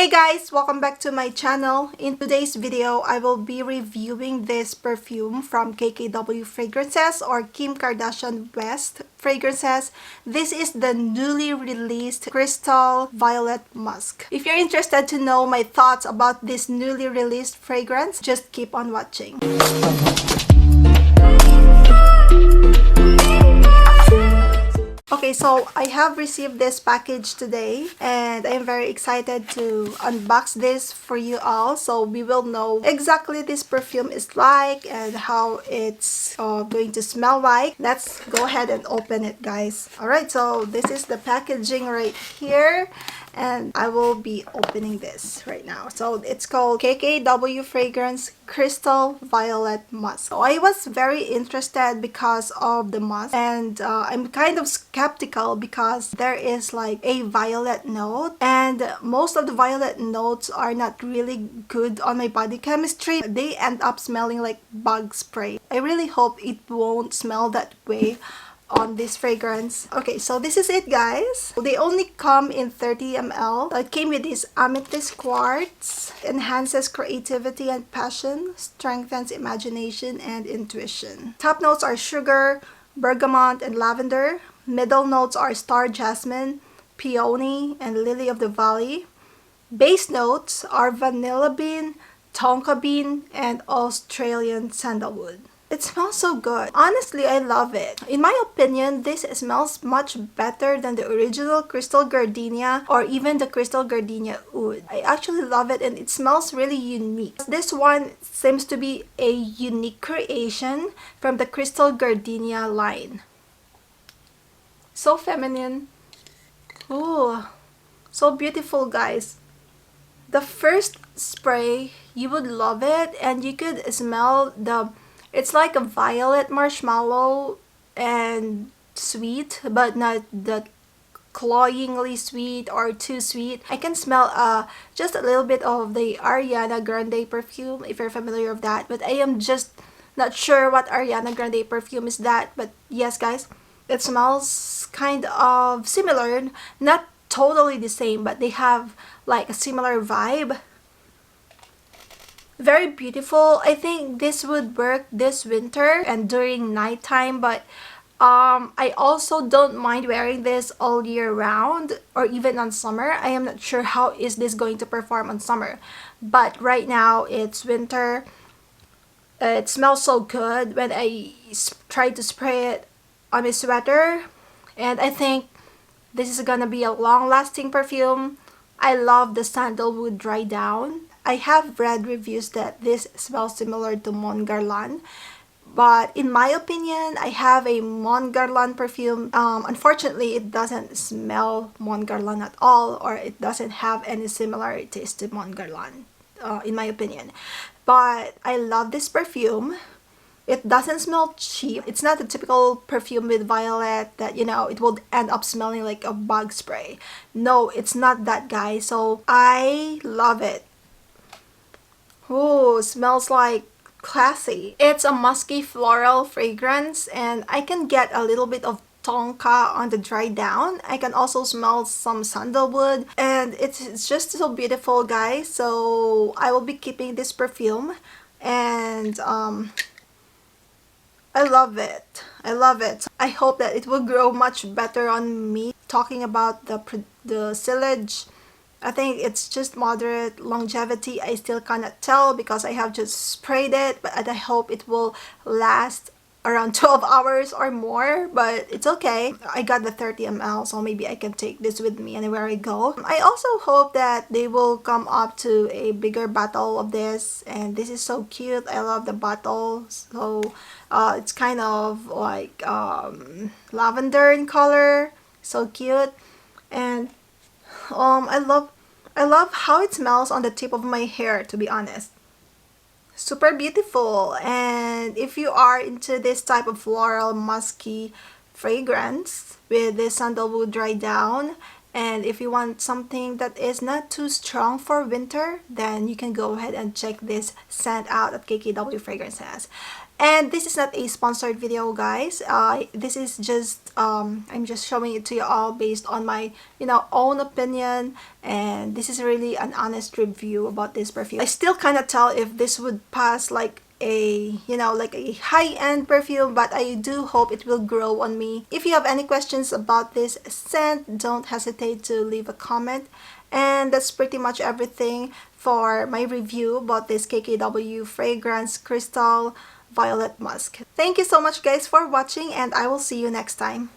Hey guys, welcome back to my channel. In today's video, I will be reviewing this perfume from KKW Fragrances or Kim Kardashian West Fragrances. This is the newly released Crystal Violet Musk. If you're interested to know my thoughts about this newly released fragrance, just keep on watching. Okay, so I have received this package today and I am very excited to unbox this for you all, so we will know exactly this perfume is like and how it's going to smell like. Let's go ahead and open it, guys. Alright, so this is the packaging right here and I will be opening this right now. So it's called KKW Fragrance Crystal Violet Musk. So I was very interested because of the musk, and I'm kind of skeptical because there is like a violet note, and most of the violet notes are not really good on my body chemistry. They end up smelling like bug spray. I really hope it won't smell that way on this fragrance. Okay, so this is it, guys. They only come in 30 ml. It came with this amethyst quartz, enhances creativity and passion, strengthens imagination and intuition. Top notes are sugar, bergamot, and lavender. Middle notes are star jasmine, peony, and lily of the valley. Base notes are vanilla bean, tonka bean, and Australian sandalwood. It smells so good. Honestly, I love it. In my opinion, this smells much better than the original Crystal Gardenia or even the Crystal Gardenia Oud. I actually love it and it smells really unique. This one seems to be a unique creation from the Crystal Gardenia line. So feminine. Ooh, so beautiful, guys. The first spray, you would love it and you could smell it's like a violet marshmallow and sweet, but not that cloyingly sweet or too sweet. I can smell just a little bit of the Ariana Grande perfume, if you're familiar with that, but I am just not sure what Ariana Grande perfume is that. But yes, guys, it smells kind of similar, not totally the same, but they have like a similar vibe. Very beautiful. I think this would work this winter and during nighttime, but I also don't mind wearing this all year round or even on summer. I am not sure how is this going to perform on summer, but right now it's winter. It smells so good when I try to spray it on my sweater, and I think this is gonna be a long-lasting perfume. I love the sandalwood dry down. I have read reviews that this smells similar to Mon Guerlain, but in my opinion, I have a Mon Guerlain perfume. Unfortunately, it doesn't smell Mon Guerlain at all, or it doesn't have any similarities to Mon Guerlain, in my opinion. But I love this perfume. It doesn't smell cheap. It's not a typical perfume with violet that, you know, it will end up smelling like a bug spray. No, it's not that, guys. So I love it. Oh, smells like classy. It's a musky floral fragrance and I can get a little bit of tonka on the dry down. I can also smell some sandalwood and it's just so beautiful, guys. So I will be keeping this perfume and I love it. I love it. I hope that it will grow much better on me. Talking about the silage, I think it's just moderate longevity. I still cannot tell because I have just sprayed it, but I hope it will last around 12 hours or more, but it's okay. I got the 30 ml, so maybe I can take this with me anywhere I go. I also hope that they will come up to a bigger bottle of this, and this is so cute. I love the bottle. So it's kind of like lavender in color, so cute. And I love how it smells on the tip of my hair, to be honest. Super beautiful. And if you are into this type of floral musky fragrance with this sandalwood dry down, and if you want something that is not too strong for winter, then you can go ahead and check this scent out at KKW Fragrances. And this is not a sponsored video, guys. This is just I'm just showing it to you all based on my own opinion, and this is really an honest review about this perfume. I still cannot tell if this would pass like a like a high-end perfume, but I do hope it will grow on me. If you have any questions about this scent, don't hesitate to leave a comment. And that's pretty much everything for my review about this KKW Fragrance Crystal Violet Musk. Thank you so much, guys, for watching, and I will see you next time.